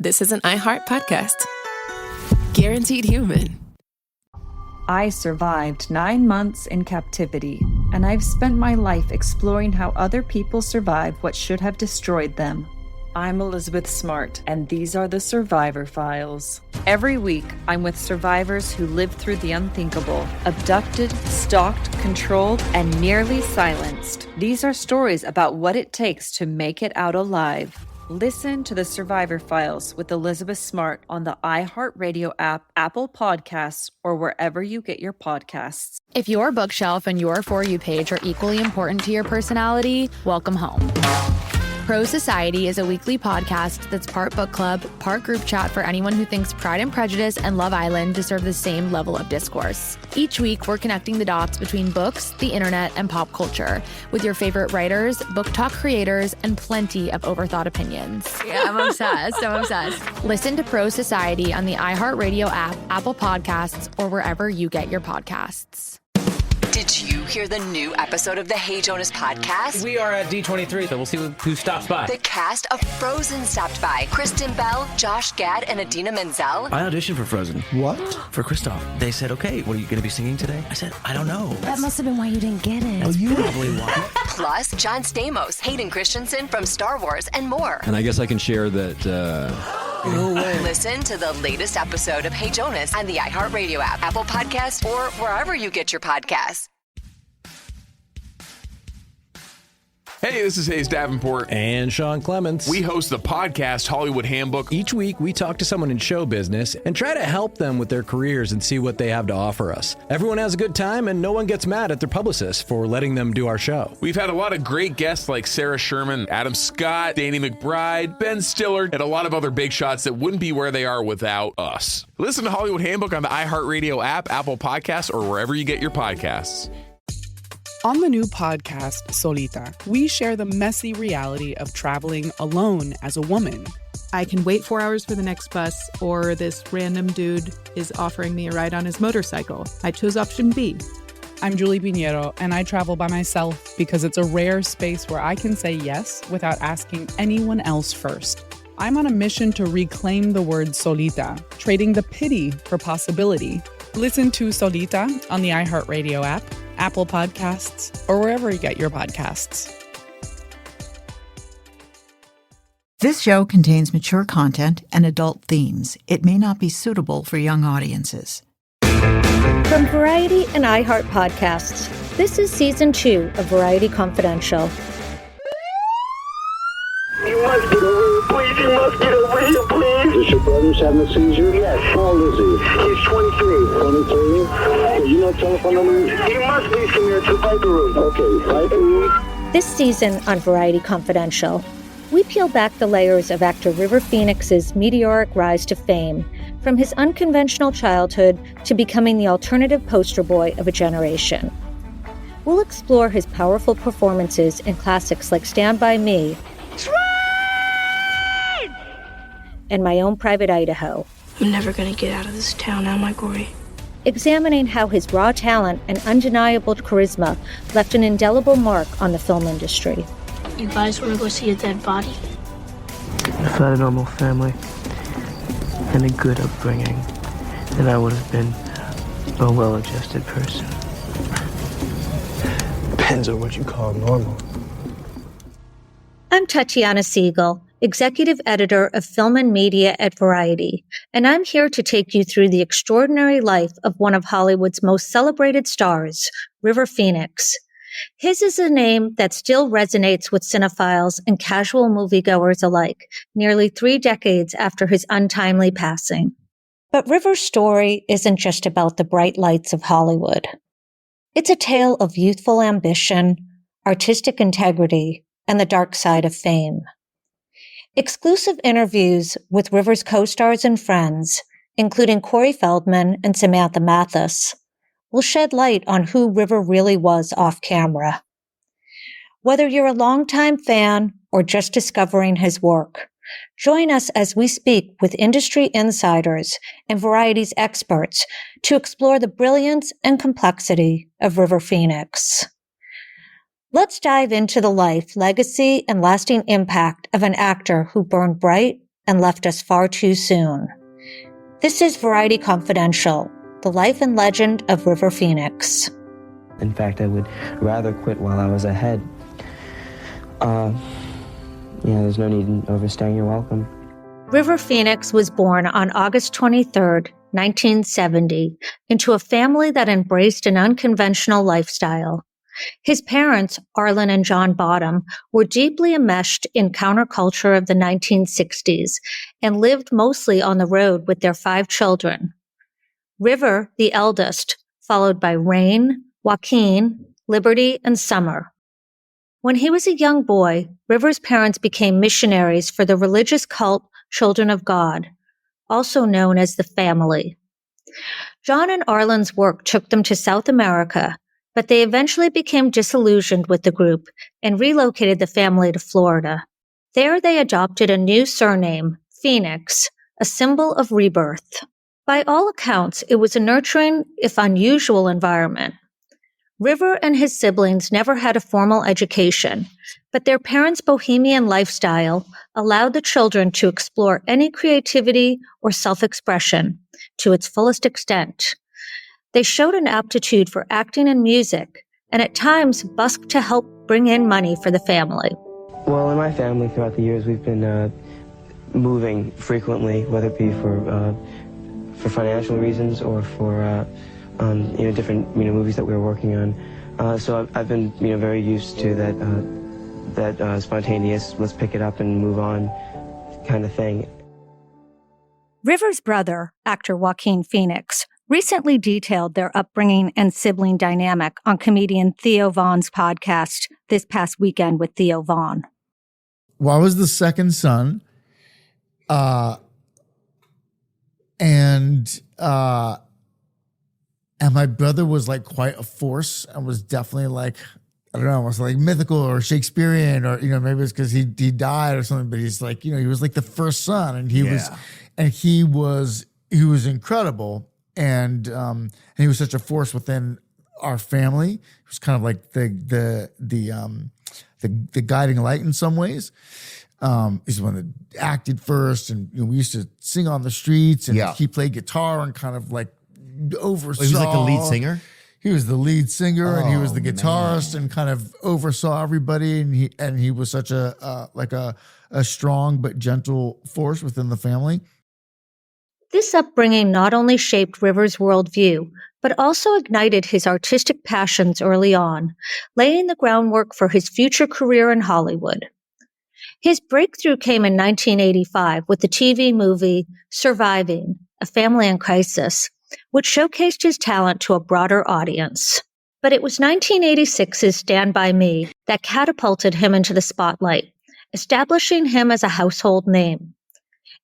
This is an iHeart podcast. Guaranteed human. I survived 9 months in captivity, and I've spent my life exploring how other people survive what should have destroyed them. I'm Elizabeth Smart, and these are the Survivor Files. Every week, I'm with survivors who lived through the unthinkable, abducted, stalked, controlled, and nearly silenced. These are stories about what it takes to make it out alive. Listen to the Survivor Files with Elizabeth Smart on the iHeart Radio app, Apple Podcasts, or wherever you get your podcasts. If your bookshelf and your For You page are equally important to your personality, welcome home. Pro Society is a weekly podcast that's part book club, part group chat for anyone who thinks Pride and Prejudice and Love Island deserve the same level of discourse. Each week, we're connecting the dots between books, the internet, and pop culture with your favorite writers, book talk creators, and plenty of overthought opinions. Yeah, I'm obsessed. Listen to Pro Society on the iHeart Radio app, Apple Podcasts, or wherever you get your podcasts. Did you hear the new episode of the Hey Jonas podcast? We are at D23, so we'll see who stops by. The cast of Frozen stopped by. Kristen Bell, Josh Gad, and Adina Menzel. I auditioned for Frozen. What? For Kristoff. They said, okay, what are you going to be singing today? I said, I don't know. That must have been why you didn't get it. That's probably why. Plus, John Stamos, Hayden Christensen from Star Wars, and more. And I guess I can share that... No way. Listen to the latest episode of Hey Jonas on the iHeart Radio app, Apple Podcasts, or wherever you get your podcasts. Hey, this is Hayes Davenport. And Sean Clements. We host the podcast Hollywood Handbook. Each week, we talk to someone in show business and try to help them with their careers and see what they have to offer us. Everyone has a good time, and no one gets mad at their publicists for letting them do our show. We've had a lot of great guests like Sarah Sherman, Adam Scott, Danny McBride, Ben Stiller, and a lot of other big shots that wouldn't be where they are without us. Listen to Hollywood Handbook on the iHeartRadio app, Apple Podcasts, or wherever you get your podcasts. On the new podcast, Solita, we share the messy reality of traveling alone as a woman. I can wait 4 hours for the next bus, or this random dude is offering me a ride on his motorcycle. I chose option B. I'm Julie Pinheiro, and I travel by myself because it's a rare space where I can say yes without asking anyone else first. I'm on a mission to reclaim the word solita, trading the pity for possibility. Listen to Solita on the iHeartRadio app, Apple Podcasts, or wherever you get your podcasts. This show contains mature content and adult themes. It may not be suitable for young audiences. From Variety and iHeart Podcasts, this is Season 2 of Variety Confidential. You must get over here, please. You must get over here, please. Is your brother's having a seizure? Yes. How old is he? He's 23. 23? You know telephone number? He must be from here to Viper Room. Okay, Viper Room. This season on Variety Confidential, we peel back the layers of actor River Phoenix's meteoric rise to fame, from his unconventional childhood to becoming the alternative poster boy of a generation. We'll explore his powerful performances in classics like Stand By Me, and My Own Private Idaho. I'm never gonna get out of this town, am I, Corey? Examining how his raw talent and undeniable charisma left an indelible mark on the film industry. You guys wanna go see a dead body? If I had a normal family and a good upbringing, then I would have been a well-adjusted person. Depends on what you call normal. I'm Tatiana Siegel, Executive Editor of Film and Media at Variety, and I'm here to take you through the extraordinary life of one of Hollywood's most celebrated stars, River Phoenix. His is a name that still resonates with cinephiles and casual moviegoers alike, nearly 3 decades after his untimely passing. But River's story isn't just about the bright lights of Hollywood. It's a tale of youthful ambition, artistic integrity, and the dark side of fame. Exclusive interviews with River's co-stars and friends, including Corey Feldman and Samantha Mathis, will shed light on who River really was off camera. Whether you're a longtime fan or just discovering his work, join us as we speak with industry insiders and Variety's experts to explore the brilliance and complexity of River Phoenix. Let's dive into the life, legacy, and lasting impact of an actor who burned bright and left us far too soon. This is Variety Confidential, the life and legend of River Phoenix. In fact, I would rather quit while I was ahead. There's no need in overstaying your welcome. River Phoenix was born on August 23rd, 1970, into a family that embraced an unconventional lifestyle. His parents, Arlen and John Bottom, were deeply enmeshed in counterculture of the 1960s and lived mostly on the road with their 5 children. River, the eldest, followed by Rain, Joaquin, Liberty, and Summer. When he was a young boy, River's parents became missionaries for the religious cult Children of God, also known as the Family. John and Arlen's work took them to South America, but they eventually became disillusioned with the group and relocated the family to Florida. There they adopted a new surname, Phoenix, a symbol of rebirth. By all accounts, it was a nurturing, if unusual, environment. River and his siblings never had a formal education, but their parents' bohemian lifestyle allowed the children to explore any creativity or self-expression to its fullest extent. They showed an aptitude for acting and music, and at times busked to help bring in money for the family. Well, in my family, throughout the years, we've been moving frequently, whether it be for financial reasons or for different movies that we were working on. So I've been very used to that spontaneous, let's pick it up and move on kind of thing. River's brother, actor Joaquin Phoenix, recently detailed their upbringing and sibling dynamic on comedian Theo Von's podcast This Past Weekend with Theo Von. Well, I was the second son, and my brother was like quite a force and was definitely like, I don't know, was like mythical or Shakespearean, or maybe it's because he died or something. But he's like, he was like the first son, and he was incredible. And he was such a force within our family. He was kind of like the guiding light in some ways. He's the one that acted first, and we used to sing on the streets, and he played guitar and kind of like oversaw. He was like the lead singer? He was the lead singer, and he was the guitarist, and kind of oversaw everybody. And he was such a strong but gentle force within the family. This upbringing not only shaped River's worldview, but also ignited his artistic passions early on, laying the groundwork for his future career in Hollywood. His breakthrough came in 1985 with the TV movie Surviving, A Family in Crisis, which showcased his talent to a broader audience. But it was 1986's Stand By Me that catapulted him into the spotlight, establishing him as a household name.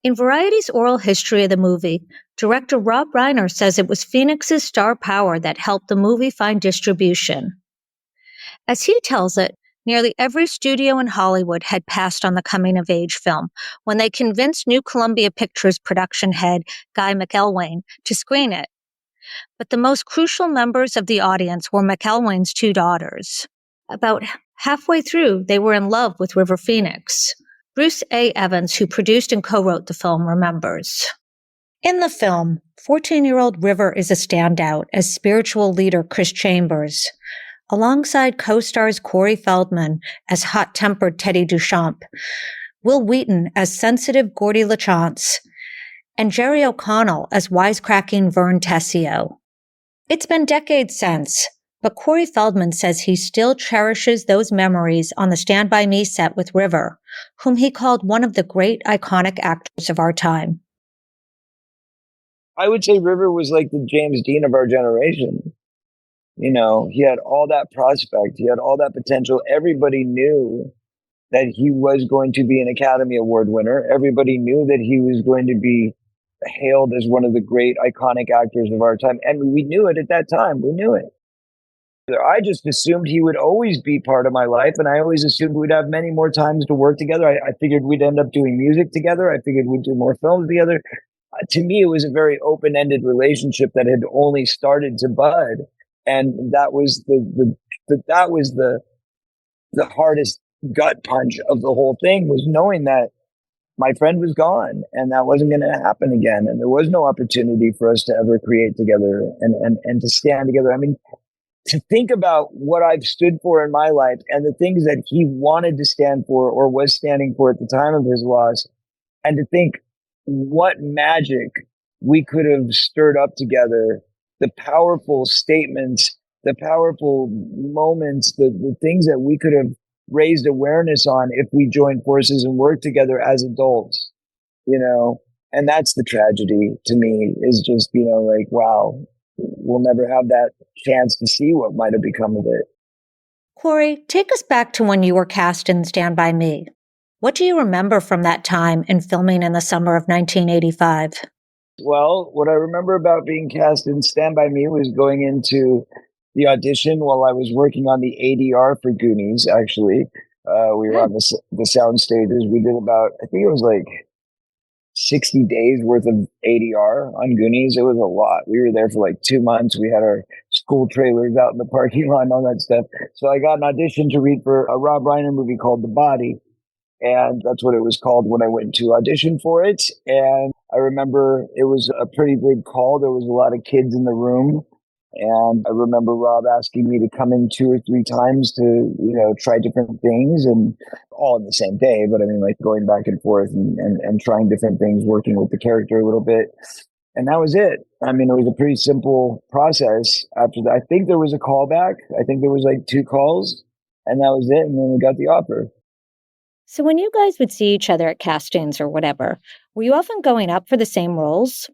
In Variety's oral history of the movie, director Rob Reiner says it was Phoenix's star power that helped the movie find distribution. As he tells it, nearly every studio in Hollywood had passed on the coming-of-age film when they convinced New Columbia Pictures production head Guy McElwain to screen it. But the most crucial members of the audience were McElwain's 2 daughters. About halfway through, they were in love with River Phoenix. Bruce A. Evans, who produced and co-wrote the film, remembers. In the film, 14-year-old River is a standout as spiritual leader Chris Chambers, alongside co-stars Corey Feldman as hot-tempered Teddy Duchamp, Will Wheaton as sensitive Gordy LaChance, and Jerry O'Connell as wisecracking Vern Tessio. It's been decades since, but Corey Feldman says he still cherishes those memories on the Stand By Me set with River, whom he called one of the great iconic actors of our time. I would say River was like the James Dean of our generation. He had all that prospect. He had all that potential. Everybody knew that he was going to be an Academy Award winner. Everybody knew that he was going to be hailed as one of the great iconic actors of our time. And we knew it at that time. We knew it. I just assumed he would always be part of my life, and I always assumed we'd have many more times to work together. I figured we'd end up doing music together. I figured we'd do more films together. To me, it was a very open-ended relationship that had only started to bud, and that was the hardest gut punch of the whole thing, was knowing that my friend was gone, and that wasn't going to happen again. And there was no opportunity for us to ever create together and to stand together. I mean, to think about what I've stood for in my life and the things that he wanted to stand for or was standing for at the time of his loss, and to think what magic we could have stirred up together, the powerful statements, the powerful moments, the things that we could have raised awareness on if we joined forces and worked together as adults, and that's the tragedy to me, is just, like, wow, we'll never have that chance to see what might have become of it. Corey, take us back to when you were cast in Stand By Me. What do you remember from that time in filming in the summer of 1985? Well, what I remember about being cast in Stand By Me was going into the audition while I was working on the ADR for Goonies, actually. We were on the sound stages. We did about, I think it was like 60 days worth of ADR on Goonies. It was a lot. We were there for like 2 months. We had our school trailers out in the parking lot and all that stuff. So I got an audition to read for a Rob Reiner movie called The Body. And that's what it was called when I went to audition for it. And I remember it was a pretty big call. There was a lot of kids in the room. And I remember Rob asking me to come in 2 or 3 times to, try different things, and all in the same day. But I mean, like, going back and forth and trying different things, working with the character a little bit. And that was it. I mean, it was a pretty simple process after that. I think there was a callback. I think there was like 2 calls, and that was it. And then we got the offer. So when you guys would see each other at castings or whatever, were you often going up for the same roles?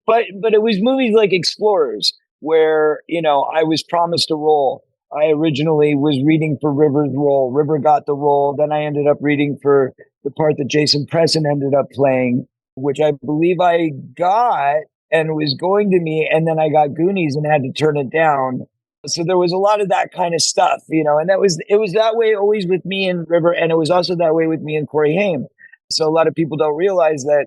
But it was movies like Explorers, where, I was promised a role. I originally was reading for River's role. River got the role. Then I ended up reading for the part that Jason Presson ended up playing, which I believe I got and was going to me. And then I got Goonies and had to turn it down. So there was a lot of that kind of stuff, and it was that way always with me and River. And it was also that way with me and Corey Haim. So a lot of people don't realize that.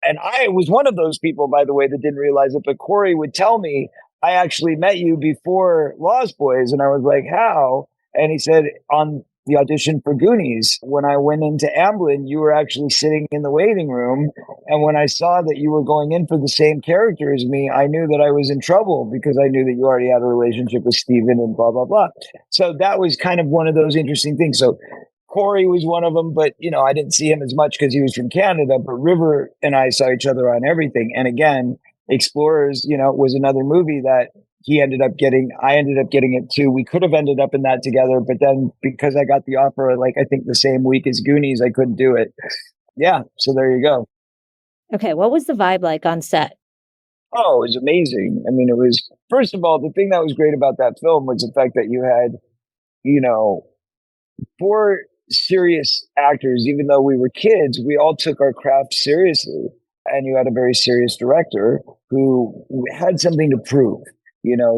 And I was one of those people, by the way, that didn't realize it. But Corey would tell me, I actually met you before Lost Boys. And I was like, how? And he said, on the audition for Goonies, when I went into Amblin, you were actually sitting in the waiting room. And when I saw that you were going in for the same character as me, I knew that I was in trouble, because I knew that you already had a relationship with Steven and blah, blah, blah. So that was kind of one of those interesting things. So Corey was one of them, but, I didn't see him as much because he was from Canada. But River and I saw each other on everything. And again, Explorers, was another movie that he ended up getting. I ended up getting it too. We could have ended up in that together, but then because I got the offer, I think the same week as Goonies, I couldn't do it. Yeah. So there you go. Okay. What was the vibe like on set? Oh, it was amazing. I mean, it was, first of all, the thing that was great about that film was the fact that you had, 4 serious actors. Even though we were kids, we all took our craft seriously. And you had a very serious director who had something to prove.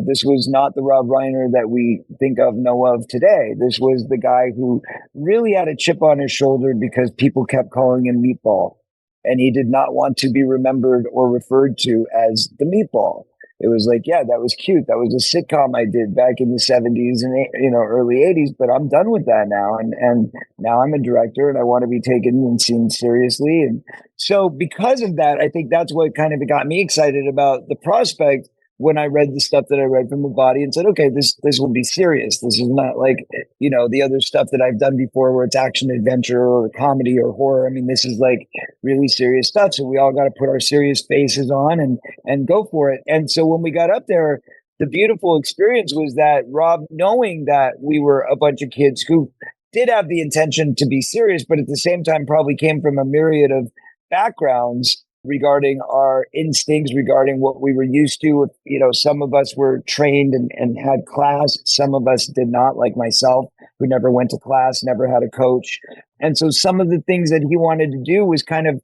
This was not the Rob Reiner that we know of today. This was the guy who really had a chip on his shoulder because people kept calling him Meatball. And he did not want to be remembered or referred to as the Meatball. It was like, yeah, that was cute. That was a sitcom I did back in the 70s and early 80s, but I'm done with that now. And now I'm a director and I want to be taken and seen seriously. And so because of that, I think that's what kind of got me excited about the prospect when I read the stuff that I read from The Body and said, okay, this will be serious. This is not like, the other stuff that I've done before where it's action adventure or comedy or horror. I mean, this is like really serious stuff. So we all got to put our serious faces on and go for it. And so when we got up there, the beautiful experience was that Rob, knowing that we were a bunch of kids who did have the intention to be serious, but at the same time probably came from a myriad of backgrounds regarding our instincts, regarding what we were used to. Some of us were trained and had class. Some of us did not, like myself, who never went to class, never had a coach. And so some of the things that he wanted to do was kind of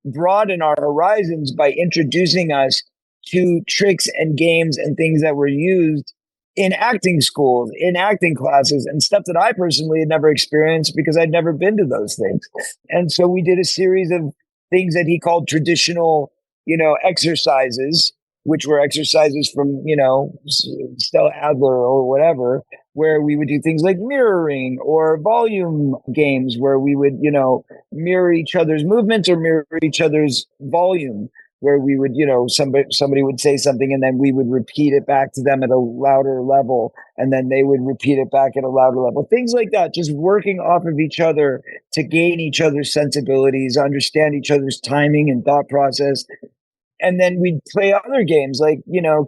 broaden our horizons by introducing us to tricks and games and things that were used in acting schools, in acting classes, and stuff that I personally had never experienced because I'd never been to those things. And so we did a series of things that he called traditional, exercises, which were exercises from, Stella Adler or whatever, where we would do things like mirroring or volume games where we would, mirror each other's movements or mirror each other's volume, where we would, somebody would say something and then we would repeat it back to them at a louder level, and then they would repeat it back at a louder level. Things like that, just working off of each other to gain each other's sensibilities, understand each other's timing and thought process. And then we'd play other games like,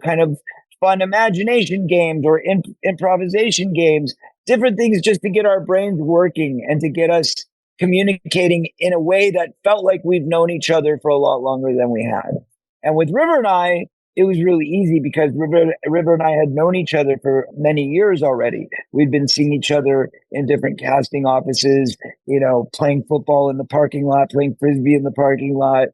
kind of fun imagination games or improvisation games, different things just to get our brains working and to get us communicating in a way that felt like we've known each other for a lot longer than we had. And with River and I, it was really easy because River and I had known each other for many years already. We'd been seeing each other in different casting offices, playing football in the parking lot, playing Frisbee in the parking lot.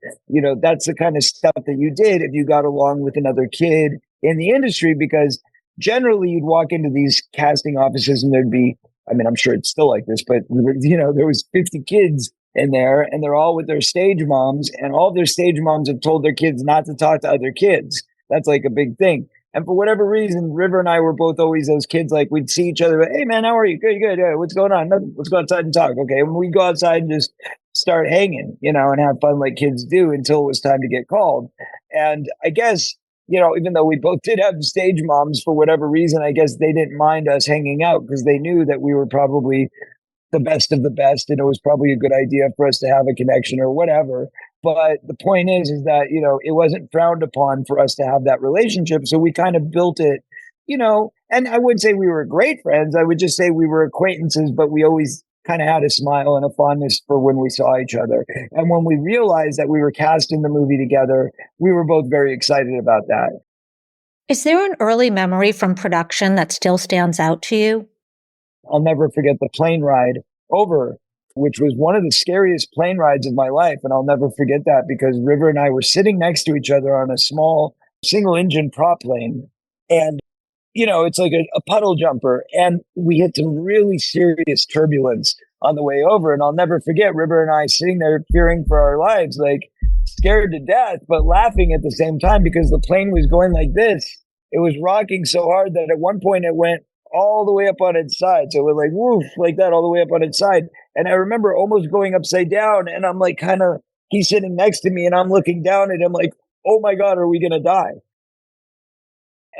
That's the kind of stuff that you did if you got along with another kid in the industry, because generally you'd walk into these casting offices and there'd be, I'm sure it's still like this, but there was 50 kids in there and they're all with their stage moms, and all of their stage moms have told their kids not to talk to other kids. That's like a big thing. And for whatever reason, River and I were both always those kids, like we'd see each other, hey man, how are you? Good, good. What's going on? Nothing. Let's go outside and talk. Okay. And we go outside and just start hanging, and have fun like kids do until it was time to get called. And I guess, even though we both did have stage moms, for whatever reason, I guess they didn't mind us hanging out because they knew that we were probably the best of the best, and it was probably a good idea for us to have a connection or whatever. But the point is that, it wasn't frowned upon for us to have that relationship. So we kind of built it, and I wouldn't say we were great friends. I would just say we were acquaintances, but we always kind of had a smile and a fondness for when we saw each other. And when we realized that we were cast in the movie together, we were both very excited about that. Is there an early memory from production that still stands out to you? I'll never forget the plane ride over, which was one of the scariest plane rides of my life. And I'll never forget that because River and I were sitting next to each other on a small single engine prop plane. And, it's like a puddle jumper. And we hit some really serious turbulence on the way over. And I'll never forget River and I sitting there fearing for our lives, like scared to death, but laughing at the same time because the plane was going like this. It was rocking so hard that at one point it went all the way up on its side. So it went like woof, like that, all the way up on its side. And I remember almost going upside down, and I'm like, he's sitting next to me and I'm looking down at him like, oh my God, are we going to die?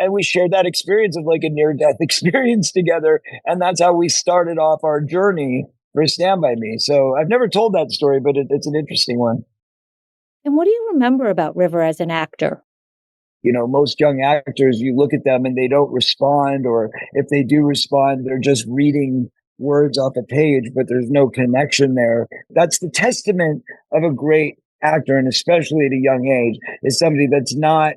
And we shared that experience of like a near-death experience together. And that's how we started off our journey for Stand By Me. So I've never told that story, but it's an interesting one. And what do you remember about River as an actor? Most young actors, you look at them and they don't respond, or if they do respond, they're just reading words off a page, but there's no connection there. That's the testament of a great actor, and especially at a young age, is somebody that's not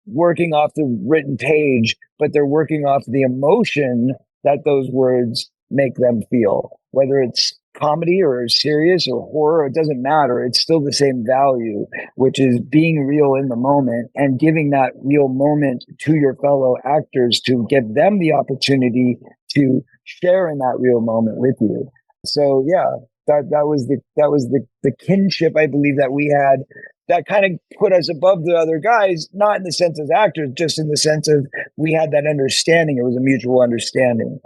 working off the written page, but they're working off the emotion that those words make them feel. Whether it's comedy or serious or horror, it doesn't matter. It's still the same value, which is being real in the moment and giving that real moment to your fellow actors to give them the opportunity to share in that real moment with you. So yeah, that was the kinship I believe that we had that kind of put us above the other guys, not in the sense of actors, just in the sense of we had that understanding. It was a mutual understanding.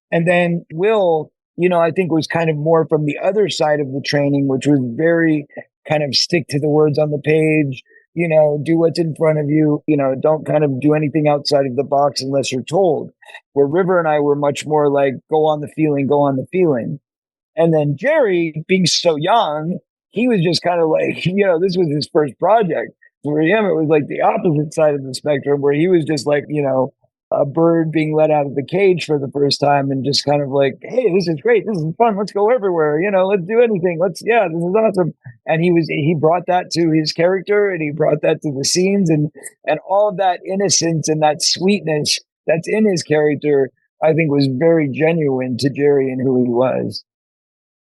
And then Will, I think was kind of more from the other side of the training, which was very kind of stick to the words on the page, do what's in front of you, don't kind of do anything outside of the box unless you're told. Where River and I were much more like, go on the feeling. And then Jerry, being so young, he was just kind of like, this was his first project. For him, it was like the opposite side of the spectrum, where he was just like, a bird being let out of the cage for the first time and just kind of like, hey, this is great. This is fun. Let's go everywhere. Let's do anything. This is awesome. And he brought that to his character, and he brought that to the scenes, and all of that innocence and that sweetness that's in his character, I think was very genuine to Jerry and who he was.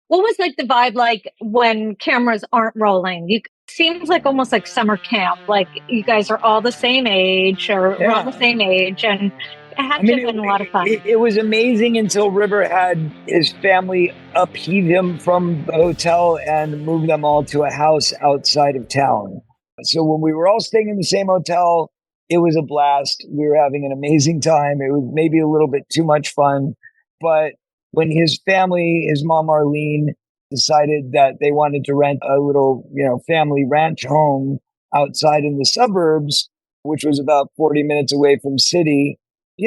What was like the vibe like when cameras aren't rolling? You seems like almost like summer camp. Like you guys are all the same age, or we're all the same age, and it had to have been a lot of fun. It was amazing until River had his family upheave him from the hotel and move them all to a house outside of town. So when we were all staying in the same hotel, It was a blast. We were having an amazing time. It was maybe a little bit too much fun. But when his family, his mom Arlene, decided that they wanted to rent a little, family ranch home outside in the suburbs, which was about 40 minutes away from city,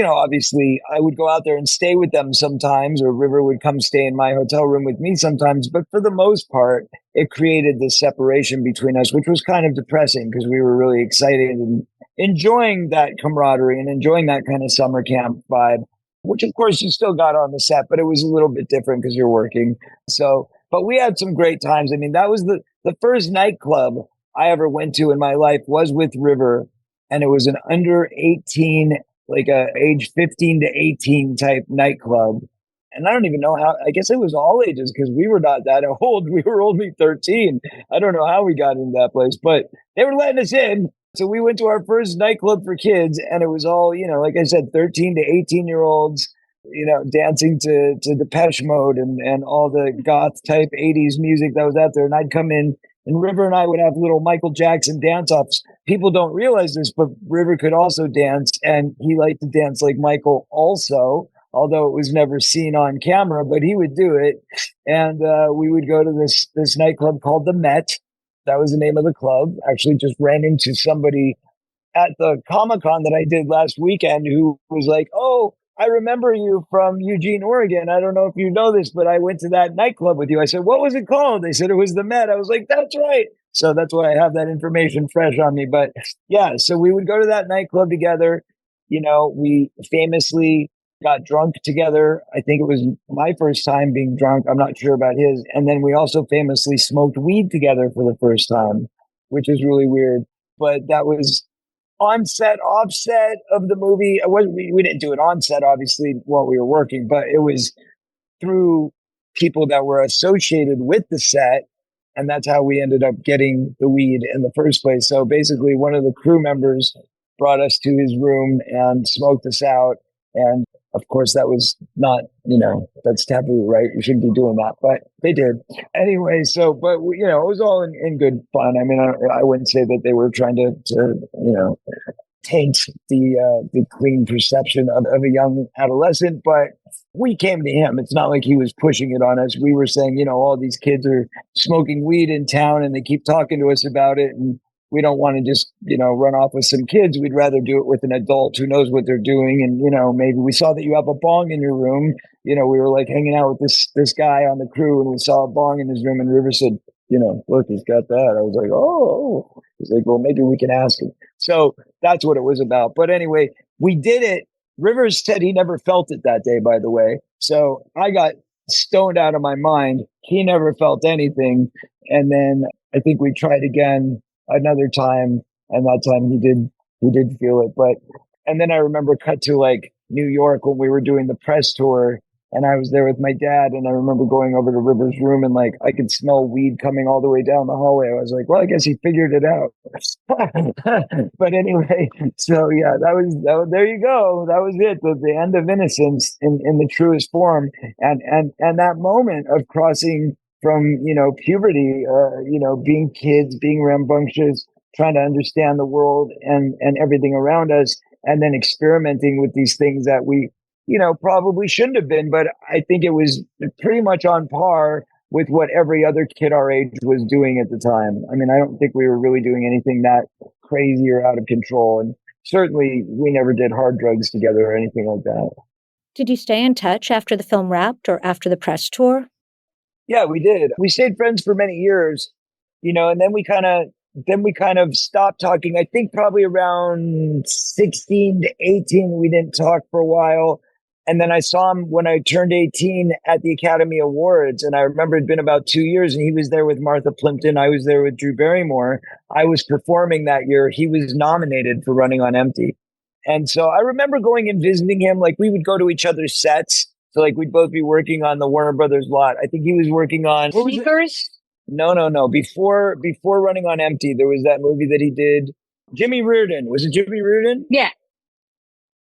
obviously I would go out there and stay with them sometimes, or River would come stay in my hotel room with me sometimes. But for the most part, it created this separation between us, which was kind of depressing because we were really excited and enjoying that camaraderie and enjoying that kind of summer camp vibe, which of course you still got on the set, but it was a little bit different because you're working. So, but we had some great times. I mean, that was the first nightclub I ever went to in my life was with River. And it was an under 18, like a age 15 to 18 type nightclub. And I don't even know how, I guess it was all ages because we were not that old. We were only 13. I don't know how we got into that place, but they were letting us in. So we went to our first nightclub for kids, and it was all, like I said, 13 to 18-year-olds, dancing to Depeche Mode and all the goth type 80s music that was out there. And I'd come in, and River and I would have little Michael Jackson dance-offs. People don't realize this, but River could also dance, and he liked to dance like Michael also, although it was never seen on camera, but he would do it. And we would go to this nightclub called the Met. That was the name of the club. Actually just ran into somebody at the Comic-Con that I did last weekend who was like, "Oh, I remember you from Eugene, Oregon. I don't know if you know this, but I went to that nightclub with you." I said, "What was it called?" They said it was the Met. I was like, "That's right." So that's why I have that information fresh on me. But yeah, so we would go to that nightclub together. We famously got drunk together. I think it was my first time being drunk. I'm not sure about his. And then we also famously smoked weed together for the first time, which is really weird. But that was on set, offset of the movie. We didn't do it on set, obviously, while we were working, but it was through people that were associated with the set. And that's how we ended up getting the weed in the first place. So basically, one of the crew members brought us to his room and smoked us out. And of course, that was not, that's taboo, right? You shouldn't be doing that, but they did. Anyway, so, but, it was all in good fun. I mean, I wouldn't say that they were trying to taint the clean perception of a young adolescent, but we came to him. It's not like he was pushing it on us. We were saying, all these kids are smoking weed in town and they keep talking to us about it. And we don't want to just, run off with some kids. We'd rather do it with an adult who knows what they're doing. And, maybe we saw that you have a bong in your room. We were like hanging out with this guy on the crew, and we saw a bong in his room, and River said, "Look, he's got that." I was like, "Oh." He's like, "Well, maybe we can ask him." So that's what it was about. But anyway, we did it. Rivers said he never felt it that day, by the way. So I got stoned out of my mind. He never felt anything. And then I think we tried again another time, and that time he did feel it. But and then I remember cut to like New York when we were doing the press tour, and I was there with my dad, and I remember going over to River's room, and like I could smell weed coming all the way down the hallway. I was like, well, I guess he figured it out. But anyway, so yeah, that was there you go. That was it. The end of innocence in the truest form. And that moment of crossing from, puberty, being kids, being rambunctious, trying to understand the world and everything around us, and then experimenting with these things that we, probably shouldn't have been. But I think it was pretty much on par with what every other kid our age was doing at the time. I mean, I don't think we were really doing anything that crazy or out of control. And certainly we never did hard drugs together or anything like that. Did you stay in touch after the film wrapped or after the press tour? Yeah, we did. We stayed friends for many years, and then we kind of stopped talking. I think probably around 16 to 18, we didn't talk for a while. And then I saw him when I turned 18 at the Academy Awards. And I remember it'd been about 2 years, and he was there with Martha Plimpton. I was there with Drew Barrymore. I was performing that year. He was nominated for Running on Empty. And so I remember going and visiting him. Like, we would go to each other's sets. So like we'd both be working on the Warner Brothers lot. I think he was working on Sneakers? No. Before Running on Empty, there was that movie that he did. Jimmy Reardon. Was it Jimmy Reardon? Yeah.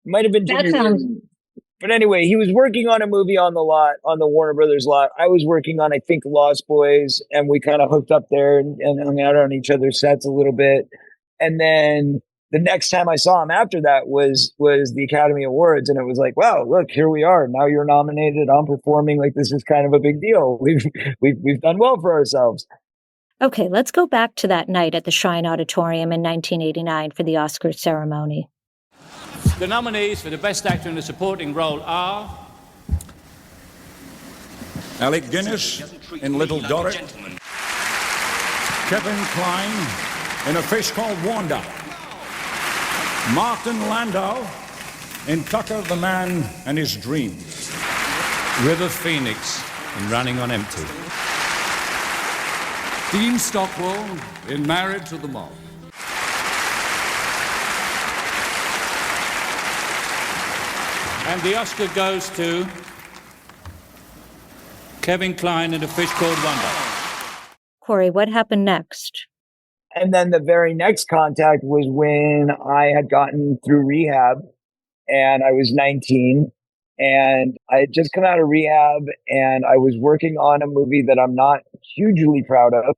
Might have been Jimmy Reardon. But anyway, he was working on a movie on the lot, on the Warner Brothers lot. I was working on, I think, Lost Boys, and we kind of hooked up there and hung out on each other's sets a little bit. And then the next time I saw him after that was the Academy Awards. And it was like, wow, look, here we are. Now you're nominated. I'm performing. Like, this is kind of a big deal. We've done well for ourselves. Okay, let's go back to that night at the Shrine Auditorium in 1989 for the Oscars ceremony. The nominees for the Best Actor in a Supporting Role are Alec Guinness in Little Dorrit, Kevin Kline in A Fish Called Wanda, Martin Landau in Tucker the Man and His Dreams, River Phoenix in Running on Empty, Dean Stockwell in Married to the Mob. and the Oscar goes to Kevin Kline in A Fish Called Wanda. Corey, what happened next? And then the very next contact was when I had gotten through rehab and I was 19 and I had just come out of rehab and I was working on a movie that I'm not hugely proud of,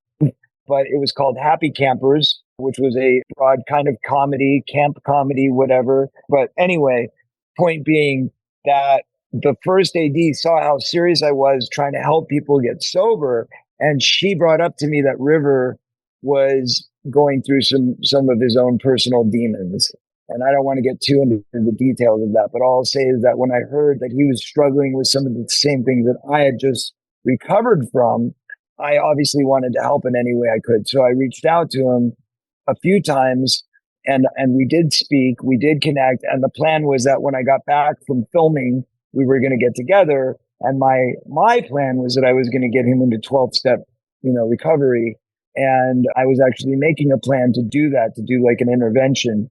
but it was called Happy Campers, which was a broad kind of comedy, camp comedy, whatever. But anyway, point being that the first AD saw how serious I was trying to help people get sober. And she brought up to me that River was going through some of his own personal demons. And I don't want to get too into the details of that, but all I'll say is that when I heard that he was struggling with some of the same things that I had just recovered from, I obviously wanted to help in any way I could. So I reached out to him a few times and we did speak, we did connect. And the plan was that when I got back from filming, we were going to get together. And my plan was that I was going to get him into 12-step, recovery. And I was actually making a plan to do that, to do like an intervention.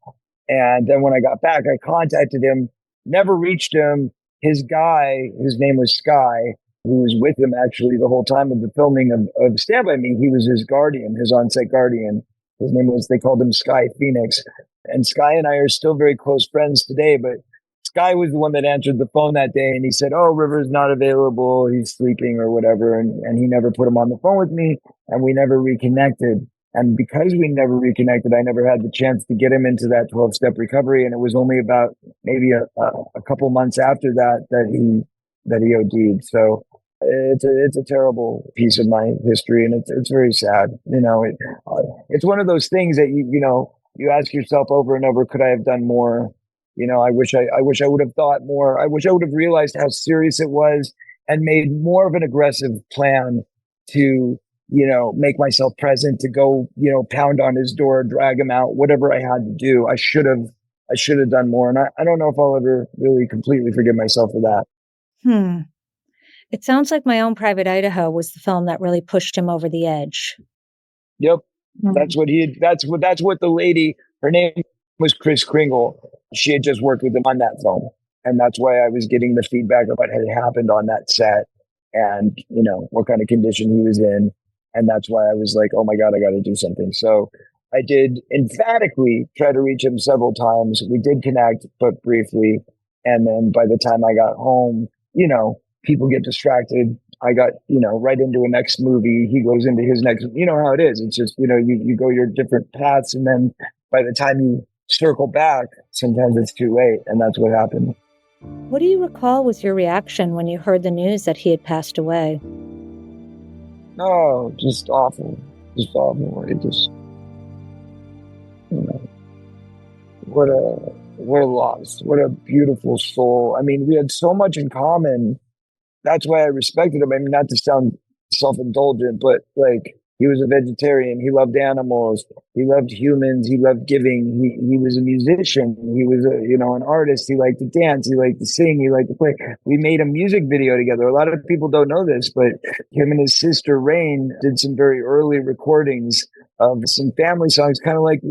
And then when I got back, I contacted him, never reached him. His guy, his name was Sky, who was with him actually the whole time of the filming of Stand By Me. He was his guardian, his on-set guardian. His name was, they called him Sky Phoenix. And Sky and I are still very close friends today, but Sky was the one that answered the phone that day and he said, "Oh, River's not available. He's sleeping or whatever." And he never put him on the phone with me and we never reconnected. And because we never reconnected, I never had the chance to get him into that 12-step recovery. And it was only about maybe a couple months after that he OD'd. So it's a terrible piece of my history and it's very sad. It's one of those things that you ask yourself over and over, could I have done more? I wish I would have thought more. I wish I would have realized how serious it was and made more of an aggressive plan to, make myself present, to go, pound on his door, drag him out, whatever I had to do. I should have done more. And I don't know if I'll ever really completely forgive myself for that. It sounds like My Own Private Idaho was the film that really pushed him over the edge. Yep. That's what the lady, her name was Chris Kringle. She had just worked with him on that film. And that's why I was getting the feedback of what had happened on that set and, what kind of condition he was in. And that's why I was like, oh my God, I got to do something. So I did emphatically try to reach him several times. We did connect, but briefly. And then by the time I got home, people get distracted. I got, right into a next movie. He goes into his next, how it is. It's just, you go your different paths. And then by the time you circle back, sometimes it's too late. And that's what happened. What do you recall was your reaction when you heard the news that he had passed away? Oh, just awful. Just awful. It just, what a loss. What a beautiful soul. I mean, we had so much in common. That's why I respected him. I mean, not to sound self-indulgent, but like, he was a vegetarian. He loved animals. He loved humans. He loved giving. He was a musician. He was an artist. He liked to dance. He liked to sing. He liked to play. We made a music video together. A lot of people don't know this, but him and his sister Rain did some very early recordings of some family songs, kind of like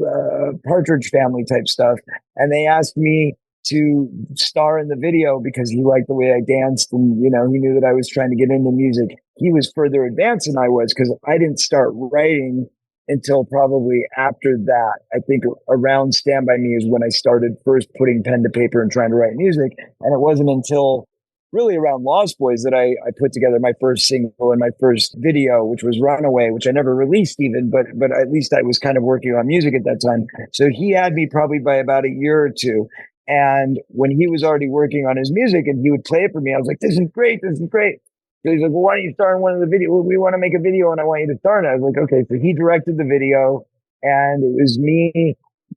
Partridge Family type stuff. And they asked me to star in the video because he liked the way I danced and, he knew that I was trying to get into music. He was further advanced than I was because I didn't start writing until probably after that. I think around Stand By Me is when I started first putting pen to paper and trying to write music. And it wasn't until really around Lost Boys that I put together my first single and my first video, which was Runaway, which I never released even, but at least I was kind of working on music at that time. So he had me probably by about a year or two. And when he was already working on his music and he would play it for me, I was like, this is great. This is great. So he's like, well, why don't you star in one of the videos? We want to make a video and I want you to star in it. I was like, okay. So he directed the video and it was me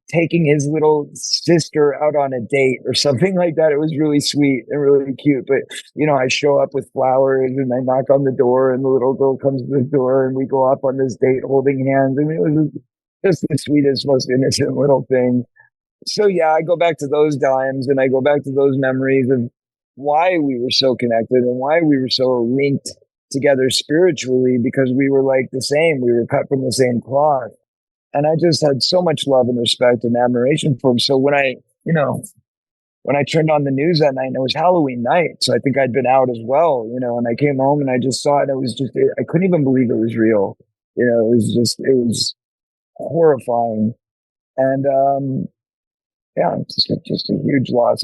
taking his little sister out on a date or something like that. It was really sweet and really cute. But, you know, I show up with flowers and I knock on the door and the little girl comes to the door and we go off on this date holding hands. And it was just the sweetest, most innocent little thing. So, yeah, I go back to those times and I go back to those memories of why we were so connected and why we were so linked together spiritually, because we were like the same. We were cut from the same cloth. And I just had so much love and respect and admiration for him. So when I turned on the news that night, and it was Halloween night, so I think I'd been out as well, you know, and I came home and I just saw it. And it was just, I couldn't even believe it was real. You know, it was horrifying. And, yeah, just a huge loss.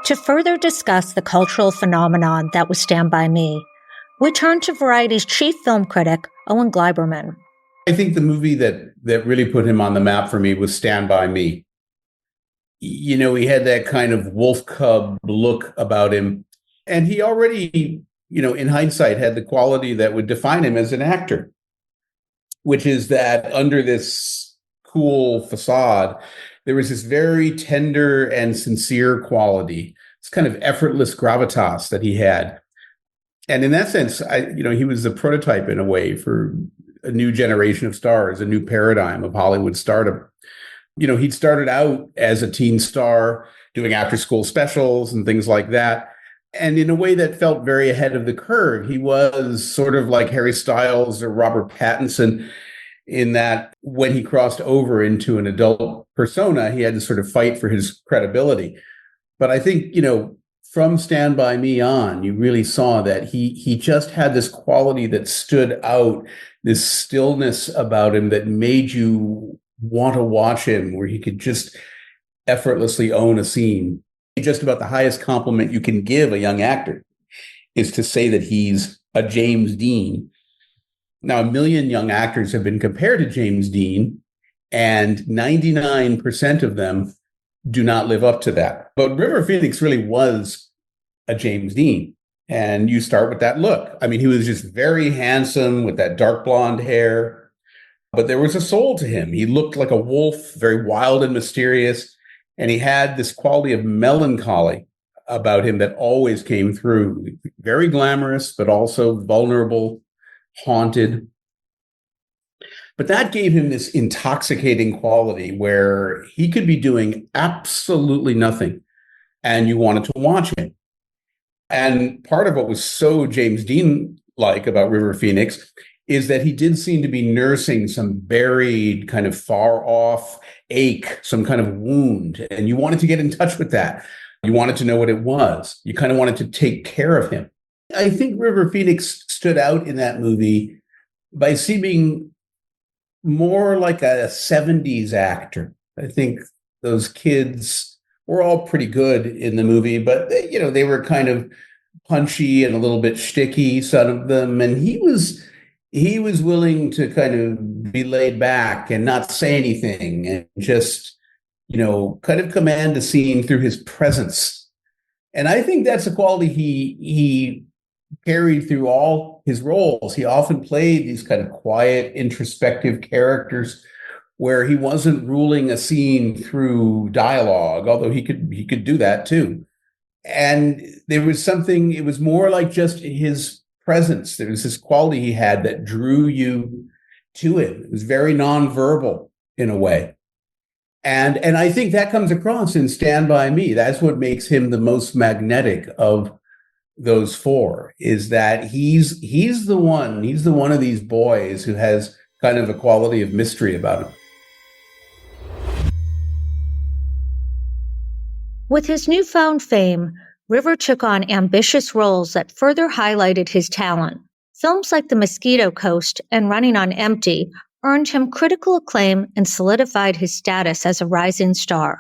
To further discuss the cultural phenomenon that was Stand By Me, we turn to Variety's chief film critic, Owen Gleiberman. I think the movie that really put him on the map for me was Stand By Me. You know, he had that kind of wolf cub look about him. And he already, you know, in hindsight, had the quality that would define him as an actor, which is that under this cool facade, there was this very tender and sincere quality, this kind of effortless gravitas that he had. And in that sense, he was the prototype in a way for a new generation of stars, a new paradigm of Hollywood stardom. You know, he'd started out as a teen star doing after-school specials and things like that. And in a way that felt very ahead of the curve. He was sort of like Harry Styles or Robert Pattinson in that when he crossed over into an adult persona, he had to sort of fight for his credibility. But I think, you know, from Stand By Me on, you really saw that he just had this quality that stood out, this stillness about him that made you want to watch him, where he could just effortlessly own a scene. Just about the highest compliment you can give a young actor is to say that he's a James Dean. Now, a million young actors have been compared to James Dean, and 99% of them do not live up to that. But River Phoenix really was a James Dean. And you start with that look. I mean, he was just very handsome with that dark blonde hair, but there was a soul to him. He looked like a wolf, very wild and mysterious. And he had this quality of melancholy about him that always came through. Very glamorous, but also vulnerable, haunted. But that gave him this intoxicating quality where he could be doing absolutely nothing and you wanted to watch him. And part of what was so James Dean-like about River Phoenix is that he did seem to be nursing some buried, kind of far-off ache, some kind of wound. And you wanted to get in touch with that. You wanted to know what it was. You kind of wanted to take care of him. I think River Phoenix stood out in that movie by seeming more like a 70s actor. I think those kids were all pretty good in the movie, but you know, they were kind of punchy and a little bit shticky, some of them. And he was willing to kind of be laid back and not say anything and just, you know, kind of command a scene through his presence. And I think that's a quality he carried through all his roles. He often played these kind of quiet, introspective characters where he wasn't ruling a scene through dialogue, although he could do that too. And there was something, it was more like just his presence. There was this quality he had that drew you to him. It was very nonverbal in a way. And I think that comes across in Stand By Me. That's what makes him the most magnetic of those four, is that he's the one of these boys who has kind of a quality of mystery about him. With his newfound fame, River took on ambitious roles that further highlighted his talent. Films like The Mosquito Coast and Running on Empty earned him critical acclaim and solidified his status as a rising star.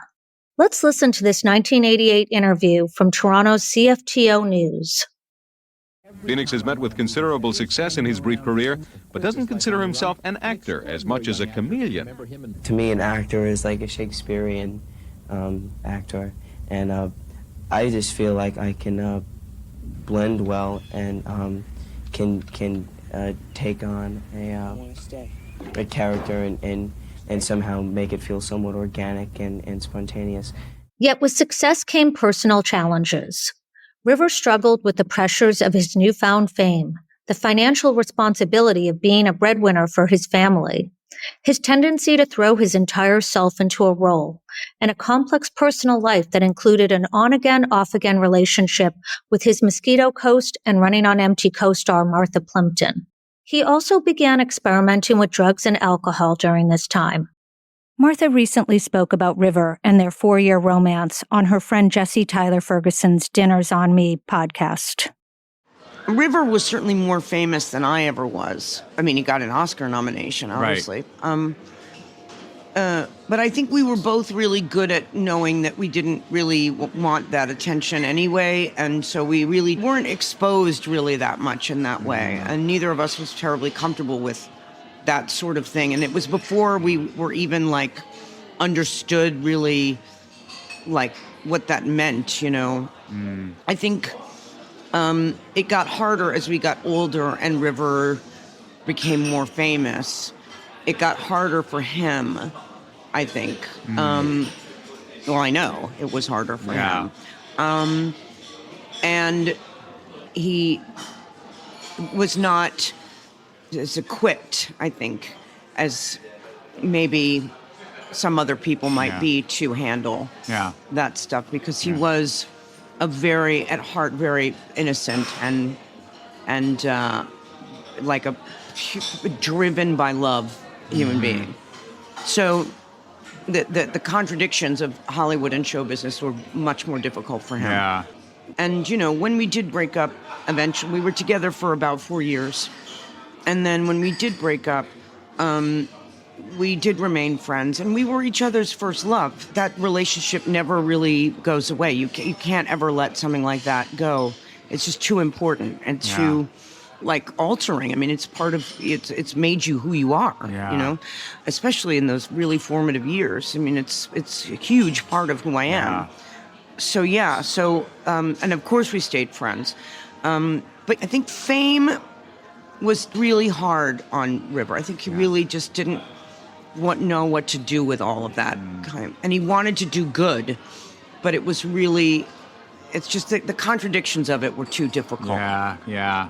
Let's listen to this 1988 interview from Toronto's CFTO News. Phoenix has met with considerable success in his brief career, but doesn't consider himself an actor as much as a chameleon. To me, an actor is like a Shakespearean actor, and I just feel like I can blend well and can take on a character and somehow make it feel somewhat organic and spontaneous. Yet with success came personal challenges. River struggled with the pressures of his newfound fame, the financial responsibility of being a breadwinner for his family, his tendency to throw his entire self into a role, and a complex personal life that included an on-again, off-again relationship with his Mosquito Coast and Running on Empty co-star Martha Plimpton. He also began experimenting with drugs and alcohol during this time. Martha recently spoke about River and their 4-year romance on her friend Jessie Tyler Ferguson's Dinners on Me podcast. River was certainly more famous than I ever was. I mean, he got an Oscar nomination, obviously. Right. But I think we were both really good at knowing that we didn't really want that attention anyway, and so we really weren't exposed really that much in that way, and neither of us was terribly comfortable with that sort of thing. And it was before we were even like understood really like what that meant, you know. I think it got harder as we got older and River became more famous. It got harder for him, I think. Well, I know it was harder for him. And he was not as equipped, I think, as maybe some other people might be to handle that stuff, because he was a very, at heart, very innocent and like a driven by love human being. So the contradictions of Hollywood and show business were much more difficult for him. Yeah. And, you know, when we did break up, eventually, we were together for about 4 years. And then when we did break up, we did remain friends, and we were each other's first love. That relationship never really goes away. You can't ever let something like that go. It's just too important and too, like, altering. I mean, it's part of, it's made you who you are, you know, especially in those really formative years. I mean, it's a huge part of who I am. So, and of course we stayed friends. But I think fame was really hard on River. I think he really just didn't know what to do with all of that kind. And he wanted to do good, but it was really, it's just the contradictions of it were too difficult. Yeah.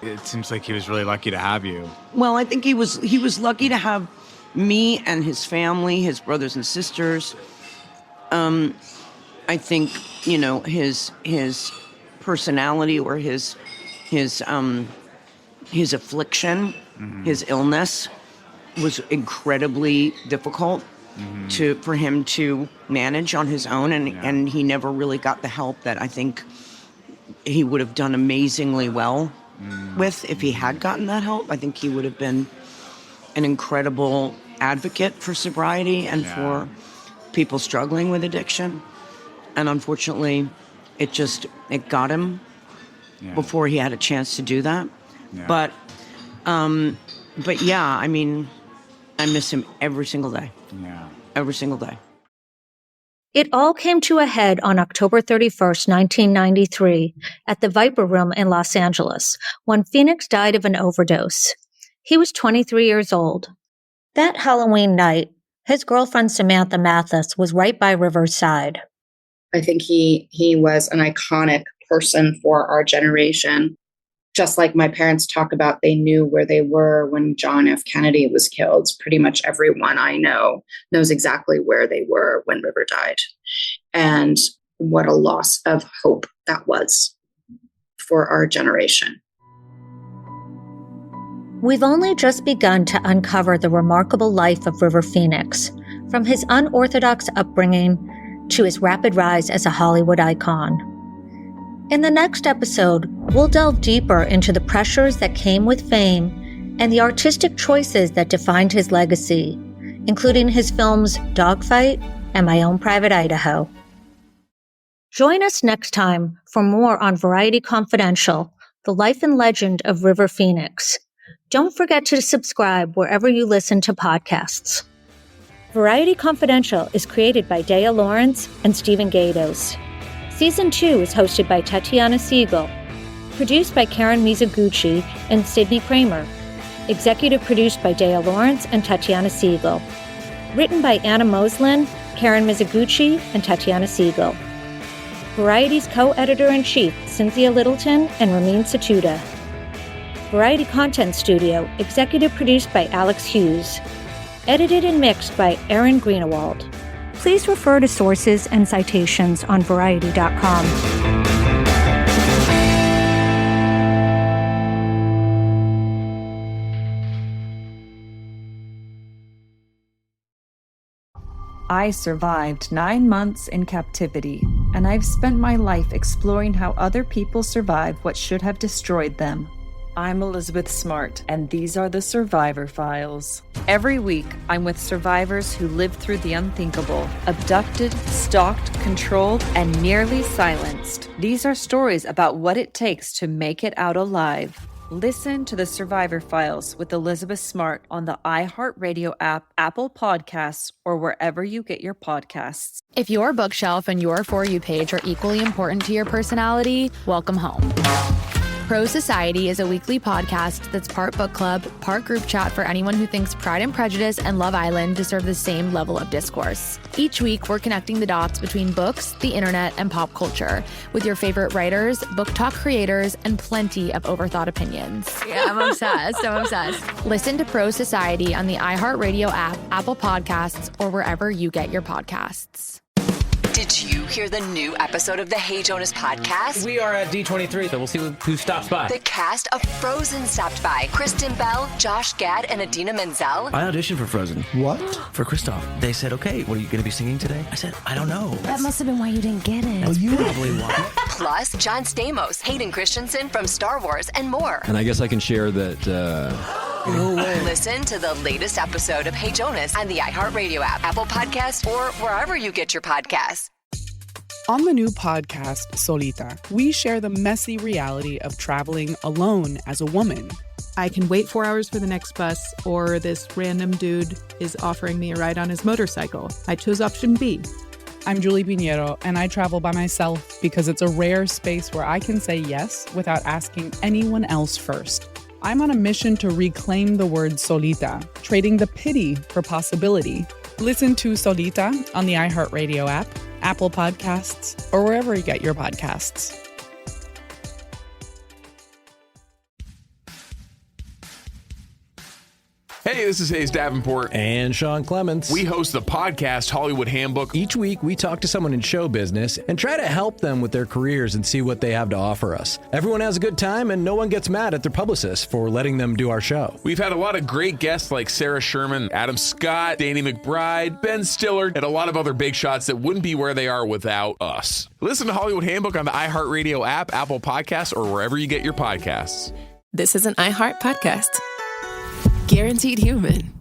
It seems like he was really lucky to have you. Well, I think he was lucky to have me and his family, his brothers and sisters. I think, you know, his personality or his affliction, his illness was incredibly difficult for him to manage on his own, and he never really got the help that I think he would have done amazingly well with if he had gotten that help. I think he would have been an incredible advocate for sobriety and for people struggling with addiction. And unfortunately, it got him before he had a chance to do that. Yeah. But yeah, I mean, I miss him every single day. Yeah. Every single day. It all came to a head on October 31st, 1993, at the Viper Room in Los Angeles, when Phoenix died of an overdose. He was 23 years old. That Halloween night, his girlfriend Samantha Mathis was right by River's side. I think he was an iconic person for our generation. Just like my parents talk about, they knew where they were when John F. Kennedy was killed. Pretty much everyone I know knows exactly where they were when River died. And what a loss of hope that was for our generation. We've only just begun to uncover the remarkable life of River Phoenix, from his unorthodox upbringing to his rapid rise as a Hollywood icon. In the next episode, we'll delve deeper into the pressures that came with fame and the artistic choices that defined his legacy, including his films Dogfight and my own private Idaho. Join us next time for more on Variety Confidential, the life and legend of River Phoenix. Don't forget to subscribe wherever you listen to podcasts. Variety Confidential is created by Dea Lawrence and Stephen Gatos. Season 2 is hosted by Tatiana Siegel. Produced by Karen Mizuguchi and Sydney Kramer. Executive produced by Dea Lawrence and Tatiana Siegel. Written by Anna Moslin, Karen Mizuguchi, and Tatiana Siegel. Variety's co-editor-in-chief, Cynthia Littleton and Ramin Satuda. Variety Content Studio, executive produced by Alex Hughes. Edited and mixed by Aaron Greenewald. Please refer to sources and citations on Variety.com. I survived 9 months in captivity, and I've spent my life exploring how other people survive what should have destroyed them. I'm Elizabeth Smart, and these are the Survivor Files. Every week, I'm with survivors who lived through the unthinkable, abducted, stalked, controlled, and nearly silenced. These are stories about what it takes to make it out alive. Listen to the Survivor Files with Elizabeth Smart on the iHeart Radio app, Apple Podcasts, or wherever you get your podcasts. If your bookshelf and your For You page are equally important to your personality, welcome home. Pro Society is a weekly podcast that's part book club, part group chat for anyone who thinks Pride and Prejudice and Love Island deserve the same level of discourse. Each week, we're connecting the dots between books, the internet, and pop culture with your favorite writers, book talk creators, and plenty of overthought opinions. Yeah, I'm obsessed. Listen to Pro Society on the iHeart Radio app, Apple Podcasts, or wherever you get your podcasts. Did you hear the new episode of the Hey Jonas podcast? We are at D23, so we'll see who stops by. The cast of Frozen stopped by. Kristen Bell, Josh Gad, and Adina Menzel. I auditioned for Frozen. What? For Kristoff. They said, okay, what are you going to be singing today? I said, I don't know. That must have been why you didn't get it. That's probably why. Plus, John Stamos, Hayden Christensen from Star Wars, and more. And I guess I can share that... No way. Listen to the latest episode of Hey Jonas on the iHeartRadio app, Apple Podcasts, or wherever you get your podcasts. On the new podcast, Solita, we share the messy reality of traveling alone as a woman. I can wait 4 hours for the next bus, or this random dude is offering me a ride on his motorcycle. I chose option B. I'm Julie Pinheiro, and I travel by myself because it's a rare space where I can say yes without asking anyone else first. I'm on a mission to reclaim the word solita, trading the pity for possibility. Listen to Solita on the iHeartRadio app, Apple Podcasts, or wherever you get your podcasts. Hey, this is Hayes Davenport. And Sean Clements. We host the podcast Hollywood Handbook. Each week, we talk to someone in show business and try to help them with their careers and see what they have to offer us. Everyone has a good time, and no one gets mad at their publicist for letting them do our show. We've had a lot of great guests like Sarah Sherman, Adam Scott, Danny McBride, Ben Stiller, and a lot of other big shots that wouldn't be where they are without us. Listen to Hollywood Handbook on the iHeartRadio app, Apple Podcasts, or wherever you get your podcasts. This is an iHeart podcast. Guaranteed human.